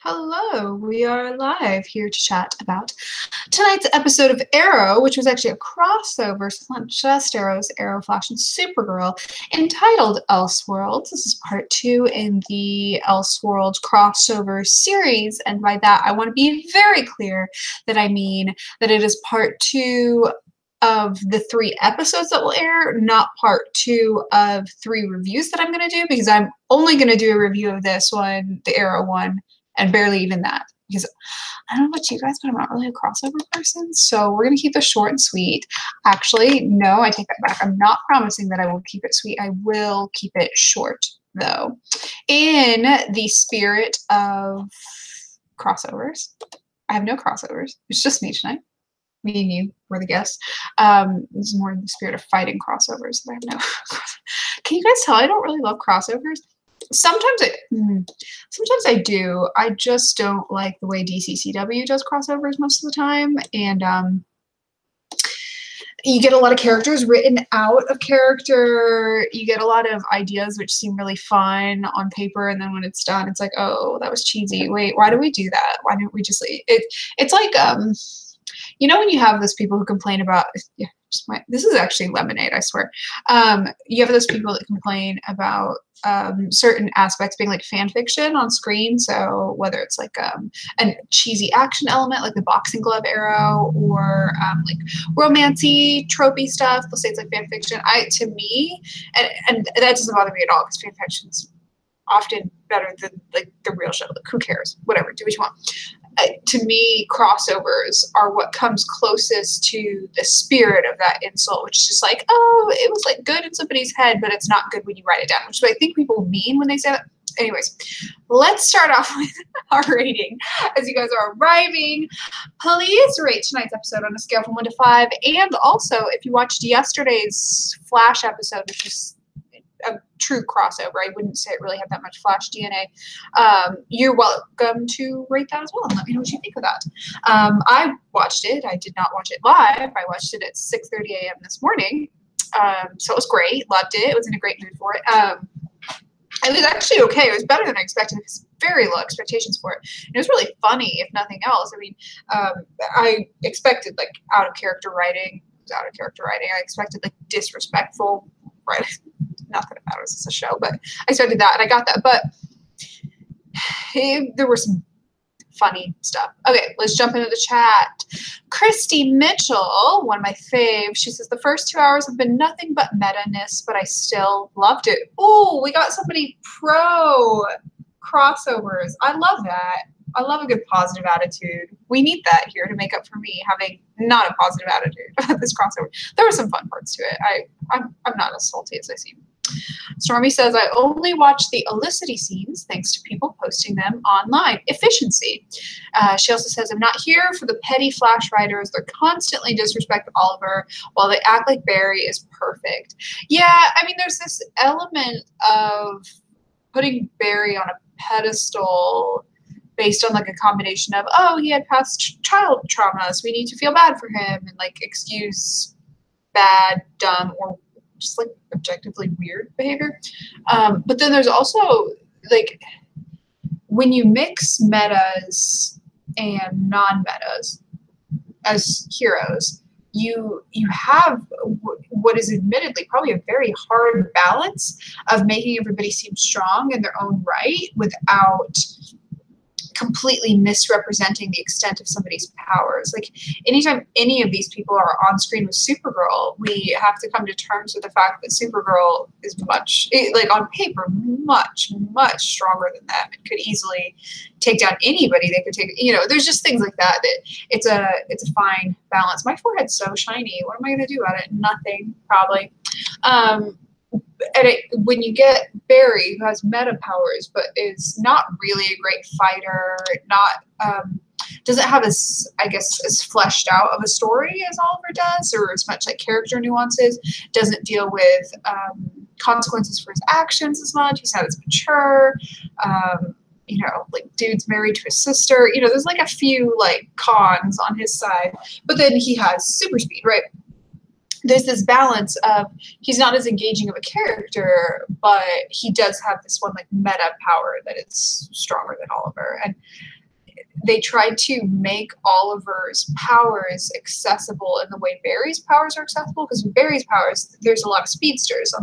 Hello, we are live here to chat about tonight's episode of Arrow, which was actually a crossover, so not just Arrow's Arrow, Flash, and Supergirl, entitled Elseworlds. This is part 2 in the Elseworlds crossover series, and by that I want to be very clear that I mean that it is part 2 of the 3 episodes that will air, not part 2 of 3 reviews that I'm going to do, because I'm only going to do a review of this one, the Arrow one, and barely even that, because I don't know about you guys, but I'm not really a crossover person, so we're going to keep this short and sweet. Actually, no, I take that back. I'm not promising that I will keep it sweet. I will keep it short, though. In the spirit of crossovers, I have no crossovers. It's just me tonight. Me and you were the guests. This is more in the spirit of fighting crossovers. I have no. Can you guys tell I don't really love crossovers? Sometimes I do. I just don't like the way DCCW does crossovers most of the time, and you get a lot of characters written out of character. You get a lot of ideas which seem really fun on paper, and then when it's done, it's like, oh, that was cheesy. Wait, why do we do that? Why didn't we just it? It's like you know when you have those people who complain about, yeah, this is actually lemonade, I swear. You have those people that complain about certain aspects being like fan fiction on screen. So whether it's like a cheesy action element, like the boxing glove Arrow, or like romancy, tropey stuff, they'll say it's like fan fiction. To me, and that doesn't bother me at all, because fan fiction's often better than like the real show. Like, who cares? Whatever, do what you want. To me, crossovers are what comes closest to the spirit of that insult, which is just like, oh, it was like good in somebody's head, but it's not good when you write it down, which is what I think people mean when they say that. Anyways, let's start off with our rating. As you guys are arriving, please rate tonight's episode on a scale from 1 to 5. And also, if you watched yesterday's Flash episode, which is a true crossover, I wouldn't say it really had that much Flash DNA, you're welcome to rate that as well and let me know what you think of that. I watched it. I did not watch it live. I watched it at 6:30 a.m. this morning, so it was great. Loved it. It was in a great mood for it. It was actually okay. It was better than I expected, because very low expectations for it. And it was really funny, if nothing else. I mean, I expected like out of character writing. It was out of character writing. I expected like disrespectful writing. Not that it matters, it's a show, but I expected that, and I got that. But there were some funny stuff. Okay, let's jump into the chat. Christy Mitchell, one of my faves, she says, the first 2 hours have been nothing but meta-ness, but I still loved it. Oh, we got somebody pro crossovers. I love that. I love a good positive attitude. We need that here to make up for me having not a positive attitude about this crossover. There were some fun parts to it. I'm not as salty as I seem. Stormy says, I only watch the illicity scenes thanks to people posting them online. Efficiency. She also says, I'm not here for the petty Flash writers. They're constantly disrespect Oliver while they act like Barry is perfect. Yeah, I mean, there's this element of putting Barry on a pedestal based on like a combination of, oh, he had past child trauma, so we need to feel bad for him, and like excuse bad, dumb, or just like objectively weird behavior. But then there's also like when you mix metas and non-metas as heroes, you have what is admittedly probably a very hard balance of making everybody seem strong in their own right without completely misrepresenting the extent of somebody's powers. Like, anytime any of these people are on screen with Supergirl, we have to come to terms with the fact that Supergirl is much, like on paper, much stronger than them and could easily take down anybody. They could take, there's just things like that, that it's a fine balance. My forehead's so shiny. What am I going to do about it? Nothing, probably. And when you get Barry, who has meta powers, but is not really a great fighter, doesn't have as fleshed out of a story as Oliver does, or as much like character nuances, doesn't deal with consequences for his actions as much. He's not as mature. Like dude's married to his sister. There's like a few like cons on his side, but then he has super speed, right? there's this balance of he's not as engaging of a character, but he does have this one like meta power that is stronger than Oliver. And they tried to make Oliver's powers accessible in the way Barry's powers are accessible, because with Barry's powers, there's a lot of speedsters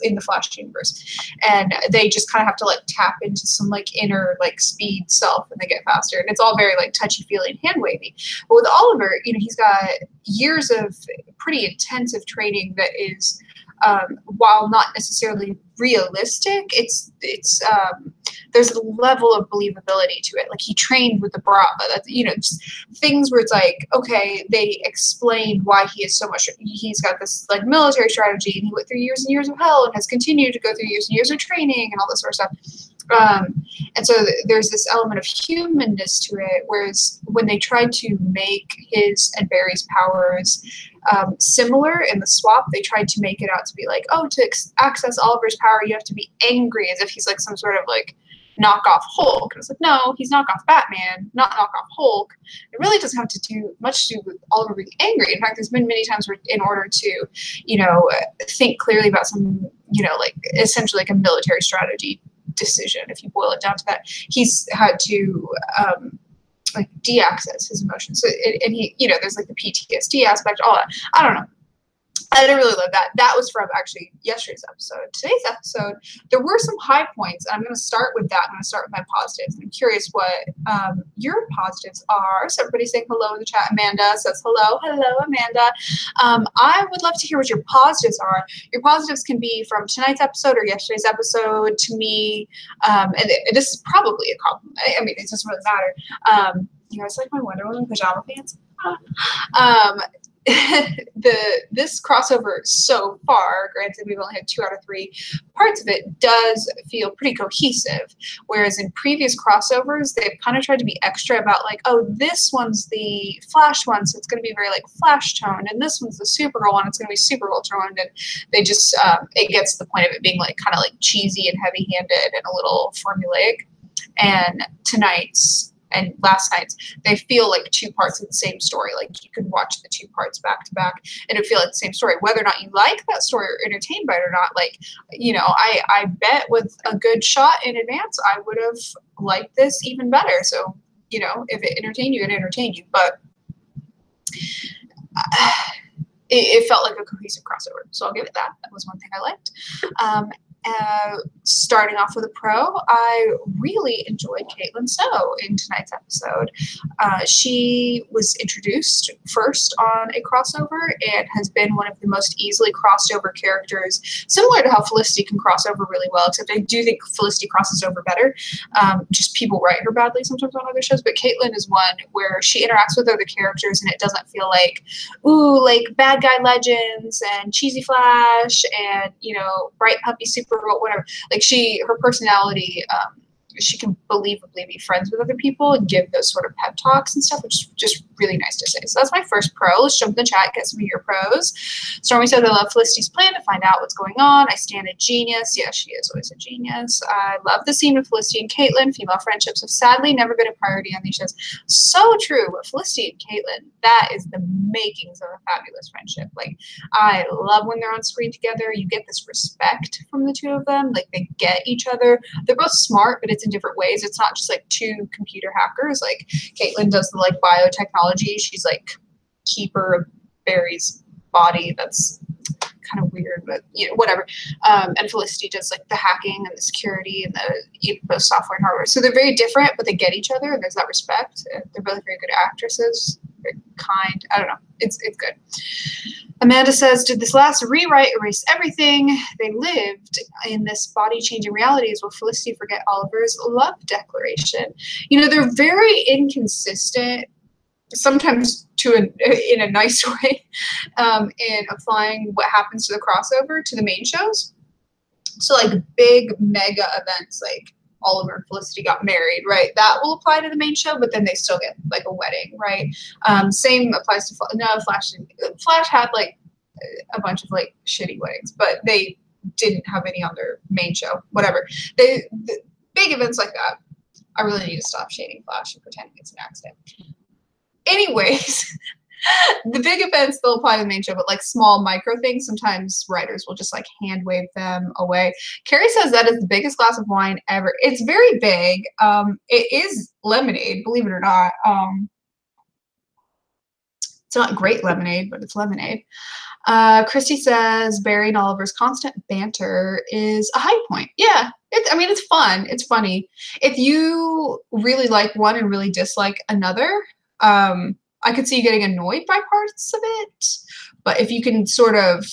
in the Flash universe, and they just kind of have to like tap into some like inner like speed self and they get faster, and it's all very like touchy-feely and hand-wavy. But with Oliver, you know, he's got years of pretty intensive training that is while not necessarily realistic, it's there's a level of believability to it. Like he trained with the Bravo, you know, just things where it's like, okay, they explained why he is so much. He's got this like military strategy, and he went through years and years of hell, and has continued to go through years and years of training and all this sort of stuff. And so there's this element of humanness to it. Whereas when they tried to make his and Barry's powers similar in the swap, they tried to make it out to be like, oh, to access Oliver's power, you have to be angry, as if he's like some sort of like knockoff Hulk. And it's like, no, he's knockoff Batman, not knockoff Hulk. It really doesn't have to do much to do with Oliver being angry. In fact, there's been many times where, in order to, you know, think clearly about some, you know, like essentially like a military strategy decision, if you boil it down to that, he's had to like de-access his emotions. So and he, you know, there's like the PTSD aspect, all that. I don't know. I didn't really love that. That was from actually yesterday's episode. Today's episode, there were some high points. I'm going to start with that. I'm going to start with my positives. I'm curious what your positives are. So everybody saying hello in the chat. Amanda says hello. Hello, Amanda. I would love to hear what your positives are. Your positives can be from tonight's episode or yesterday's episode to me. And this is probably a compliment. I mean, it doesn't really matter. You guys like my Wonder Woman pajama pants? This crossover so far, granted we've only had 2 out of 3 parts of it, does feel pretty cohesive. Whereas in previous crossovers, they've kind of tried to be extra about like, oh, this one's the Flash one, so it's going to be very like Flash toned, and this one's the Supergirl one, it's going to be Supergirl toned, and they just it gets to the point of it being like kind of like cheesy and heavy handed and a little formulaic. And tonight's and last night's, they feel like 2 parts of the same story. Like you could watch the 2 parts back to back and it feel like the same story. Whether or not you like that story or entertained by it or not, like, you know, I bet with a good shot in advance, I would have liked this even better. So, you know, if it entertained you, it entertained you. But it felt like a cohesive crossover. So I'll give it that. That was one thing I liked. Starting off with a pro, I really enjoyed Caitlin Snow in tonight's episode. She was introduced first on a crossover and has been one of the most easily crossed over characters, similar to how Felicity can cross over really well, except I do think Felicity crosses over better. Just people write her badly sometimes on other shows, but Caitlin is one where she interacts with other characters and it doesn't feel like, ooh, like Bad Guy Legends and Cheesy Flash and, you know, Bright Puppy Supergirl, whatever. Like her personality, she can believably be friends with other people and give those sort of pep talks and stuff, which is just really nice to say. So that's my first pro. Let's jump in the chat, get some of your pros. Stormy says, I love Felicity's plan to find out what's going on. I stand a genius. Yeah, she is always a genius. I love the scene with Felicity and Caitlin. Female friendships have sadly never been a priority on these shows. So true. But Felicity and Caitlin, that is the makings of a fabulous friendship. Like, I love when they're on screen together. You get this respect from the 2 of them. Like, they get each other. They're both smart, but it's in different ways. It's not just like 2 computer hackers. Like Caitlin does the like biotechnology. She's like keeper of Barry's body. That's kind of weird, but you know, whatever. And Felicity does like the hacking and the security and the both software and hardware. So they're very different, but they get each other and there's that respect. They're both very good actresses, very kind. I don't know. It's good. Amanda says, did this last rewrite erase everything they lived in this body-changing realities? Will Felicity forget Oliver's love declaration? You know, they're very inconsistent, sometimes in a nice way, in applying what happens to the crossover to the main shows. So, like, big mega events like Oliver and Felicity got married, right? That will apply to the main show, but then they still get like a wedding, right? Same applies to Flash. Flash had like a bunch of like shitty weddings, but they didn't have any on their main show. Whatever. The big events like that, I really need to stop shading Flash and pretending it's an accident. Anyways, The big events they'll apply to the main show, but like small micro things, sometimes writers will just like hand wave them away. Carrie says that is the biggest glass of wine ever. It's very big. It is lemonade, believe it or not. It's not great lemonade, but it's lemonade. Christy says Barry and Oliver's constant banter is a high point. Yeah, I mean, it's fun. It's funny. If you really like one and really dislike another, I could see you getting annoyed by parts of it. But if you can sort of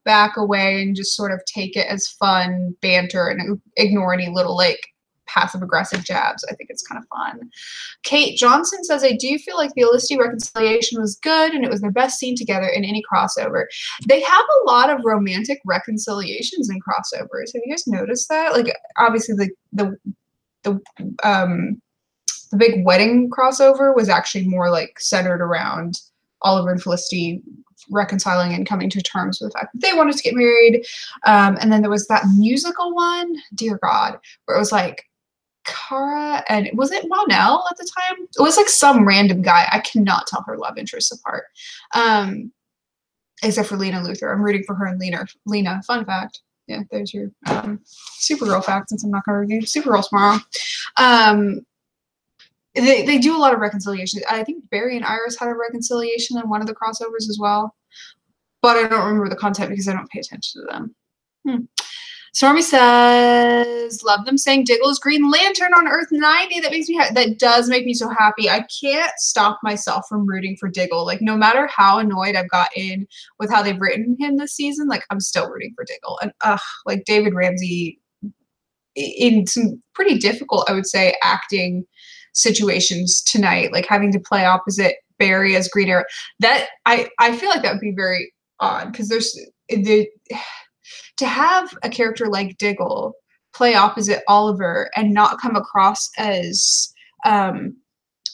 back away and just sort of take it as fun banter and ignore any little like passive aggressive jabs, I think it's kind of fun. Kate Johnson says, I do feel like the Felicity reconciliation was good and it was their best scene together in any crossover. They have a lot of romantic reconciliations in crossovers. Have you guys noticed that? Like, obviously the big wedding crossover was actually more like centered around Oliver and Felicity reconciling and coming to terms with the fact that they wanted to get married. And then there was that musical one, dear God, where it was like Cara and was it Monel at the time? It was like some random guy. I cannot tell her love interests apart. Except for Lena Luthor. I'm rooting for her and Lena. Fun fact. Yeah, there's your Supergirl fact, since I'm not going to review Supergirl tomorrow. They do a lot of reconciliation. I think Barry and Iris had a reconciliation in one of the crossovers as well. But I don't remember the content because I don't pay attention to them. Stormy says, love them saying Diggle is Green Lantern on Earth 90. That makes me that does make me so happy. I can't stop myself from rooting for Diggle. Like, no matter how annoyed I've gotten with how they've written him this season, like, I'm still rooting for Diggle. And like David Ramsey in some pretty difficult, I would say, acting situations tonight, like having to play opposite Barry as Green Arrow. That I feel like that would be very odd because there's to have a character like Diggle play opposite Oliver and not come across as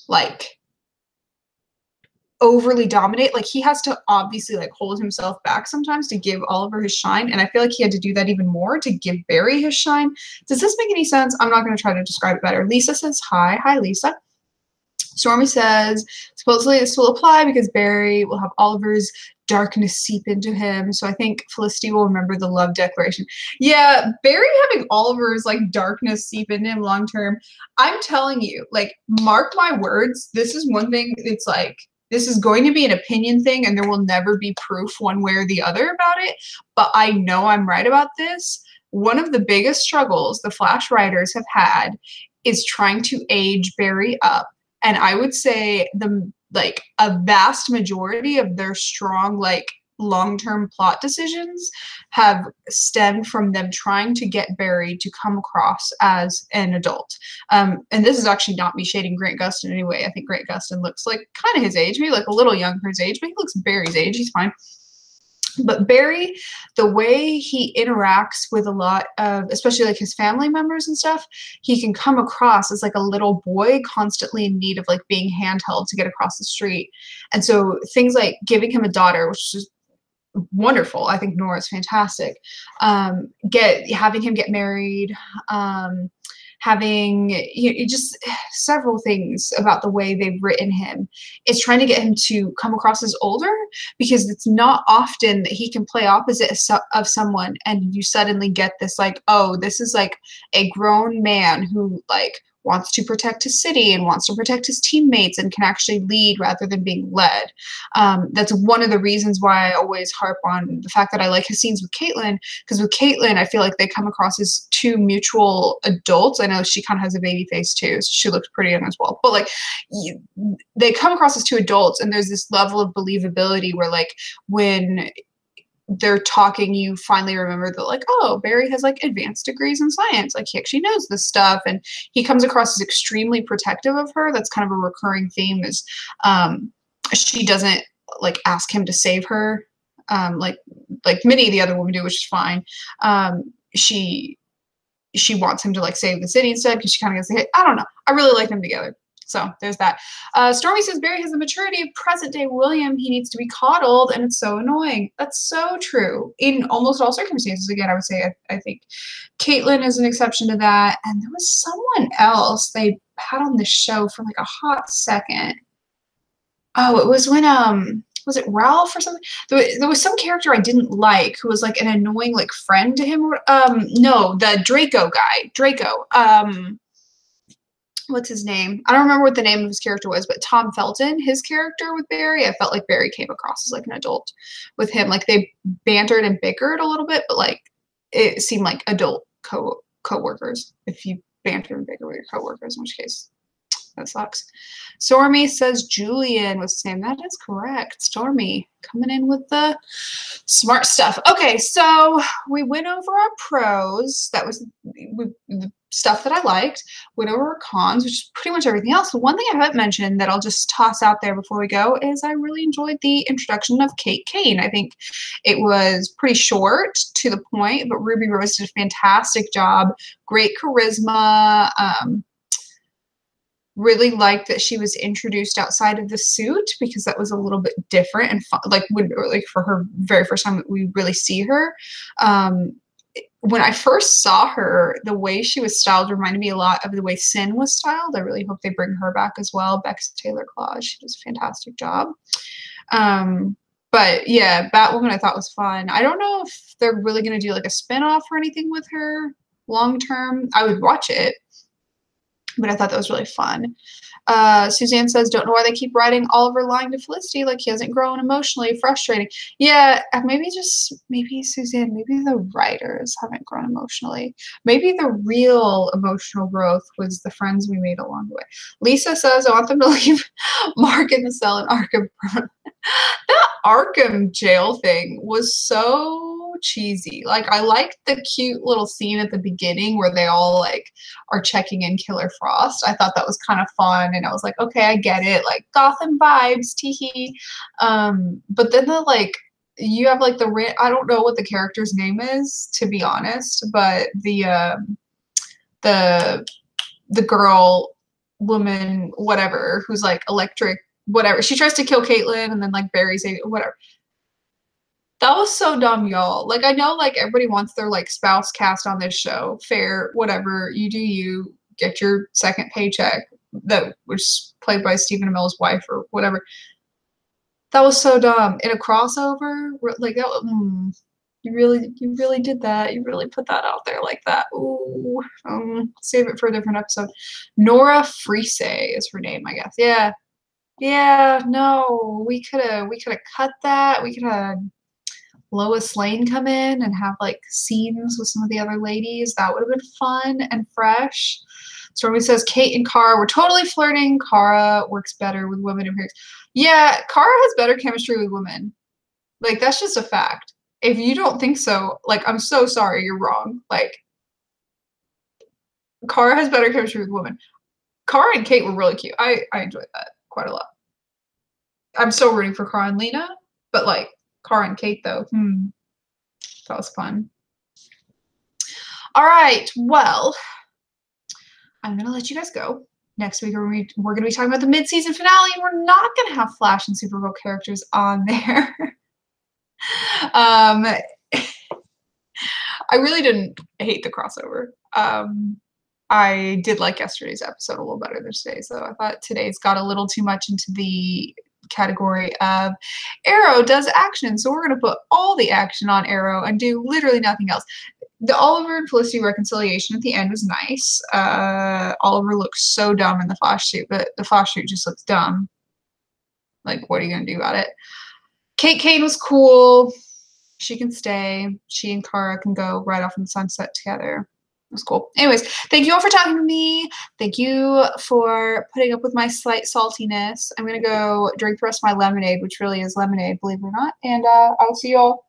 like overly dominate. Like, he has to obviously like hold himself back sometimes to give Oliver his shine, and I feel like he had to do that even more to give Barry his shine. Does this make any sense? I'm not going to try to describe it better. Lisa says hi Lisa. Stormy says supposedly this will apply because Barry will have Oliver's darkness seep into him, so I think Felicity will remember the love declaration. Yeah, Barry having Oliver's like darkness seep into him long term, I'm telling you, like, mark my words, this is one thing. It's like, this is going to be an opinion thing and there will never be proof one way or the other about it, but I know I'm right about this. One of the biggest struggles the Flash writers have had is trying to age Barry up. And I would say a vast majority of their strong, like, long-term plot decisions have stemmed from them trying to get Barry to come across as an adult. And this is actually not me shading Grant Gustin anyway. I think Grant Gustin looks like kind of his age, maybe like a little young for his age, but he looks Barry's age. He's fine. But Barry, the way he interacts with a lot of, especially like his family members and stuff, he can come across as like a little boy constantly in need of like being handheld to get across the street. And so things like giving him a daughter, which is wonderful. I think Nora's fantastic. Having him get married, having just several things about the way they've written him. It's trying to get him to come across as older, because it's not often that he can play opposite of someone and you suddenly get this like, oh, this is like a grown man who like wants to protect his city and wants to protect his teammates and can actually lead rather than being led. That's one of the reasons why I always harp on the fact that I like his scenes with Caitlin, because with Caitlin, I feel like they come across as two mutual adults. I know she kind of has a baby face too, so she looks pretty young as well. But like, they come across as two adults, and there's this level of believability where like when they're talking, you finally remember that like, oh, Barry has like advanced degrees in science, like he actually knows this stuff, and he comes across as extremely protective of her. That's kind of a recurring theme, is she doesn't like ask him to save her like many of the other women do, which is fine. She wants him to like save the city instead, because she kind of gets the hit. I don't know, I really like them together. So there's that. Stormy says Barry has the maturity of present-day William. He needs to be coddled, and it's so annoying. That's so true in almost all circumstances. Again, I would say I think Caitlin is an exception to that. And there was someone else they had on the show for like a hot second. Oh, it was when was it Ralph or something? There was some character I didn't like who was like an annoying like friend to him. No, the Draco guy. Draco. What's his name? I don't remember what the name of his character was, but Tom Felton, his character with Barry, I felt like Barry came across as like an adult with him. Like they bantered and bickered a little bit, but like it seemed like adult co-workers if you banter and bicker with your coworkers, in which case that sucks. Stormy says Julian was his name. That is correct. Stormy coming in with the smart stuff. Okay, so we went over our pros. That was the stuff that I liked. Went over our cons, which is pretty much everything else. The one thing I haven't mentioned that I'll just toss out there before we go is I really enjoyed the introduction of Kate Kane. I think it was pretty short, to the point, but Ruby Rose did a fantastic job. Great charisma. Really liked that she was introduced outside of the suit because that was a little bit different and fun, like for her very first time we really see her. When I first saw her, the way she was styled reminded me a lot of the way Sin was styled. I really hope they bring her back as well. Bex Taylor Claus, she does a fantastic job. But yeah, Batwoman I thought was fun. I don't know if they're really going to do like a spin-off or anything with her long term. I would watch it, but I thought that was really fun. Suzanne says, don't know why they keep writing Oliver lying to Felicity like he hasn't grown emotionally. Frustrating. Yeah, maybe Suzanne, maybe the writers haven't grown emotionally. Maybe the real emotional growth was the friends we made along the way. Lisa says, I want them to leave Mark in the cell in Arkham. That Arkham jail thing was so cheesy. Like, I liked the cute little scene at the beginning where they all like are checking in Killer Frost. I thought that was kind of fun, and I was like, okay, I get it, like Gotham vibes, teehee. But then you have like I don't know what the character's name is, to be honest, but the girl, woman, whatever, who's like electric, whatever. She tries to kill Caitlin, and then like Barry's whatever. That was so dumb, y'all. Like, I know, like, everybody wants their, like, spouse cast on this show. Fair, whatever. You do you. Get your second paycheck that was played by Stephen Amell's wife or whatever. That was so dumb. In a crossover, like, that, you really did that. You really put that out there like that. Ooh. Save it for a different episode. Nora Freese is her name, I guess. Yeah. Yeah, no. We could have cut that. We could have Lois Lane come in and have like scenes with some of the other ladies. That would have been fun and fresh. Stormy says Kate and Kara were totally flirting. Kara works better with women. Yeah, Kara has better chemistry with women. Like, that's just a fact. If you don't think so, like, I'm so sorry, you're wrong. Like, Kara has better chemistry with women. Kara and Kate were really cute. I enjoyed that quite a lot. I'm still rooting for Kara and Lena, but like, Kara and Kate, though. That was fun. All right. Well, I'm going to let you guys go. Next week, we're going to be talking about the mid-season finale. We're not going to have Flash and Supergirl characters on there. I really didn't hate the crossover. I did like yesterday's episode a little better than today's, though. I thought today's got a little too much into the category of Arrow does action, so we're going to put all the action on Arrow and do literally nothing else. The Oliver and Felicity reconciliation at the end was nice. Oliver looks so dumb in the Flash suit, but the Flash suit just looks dumb. Like, what are you going to do about it? Kate Kane was cool. She can stay. She and Kara can go right off in the sunset together. It was cool. Anyways, thank you all for talking to me. Thank you for putting up with my slight saltiness. I'm going to go drink the rest of my lemonade, which really is lemonade, believe it or not. And I'll see you all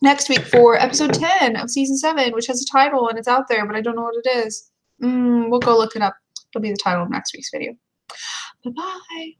next week for episode 10 of season 7, which has a title and it's out there, but I don't know what it is. We'll go look it up. It'll be the title of next week's video. Bye-bye.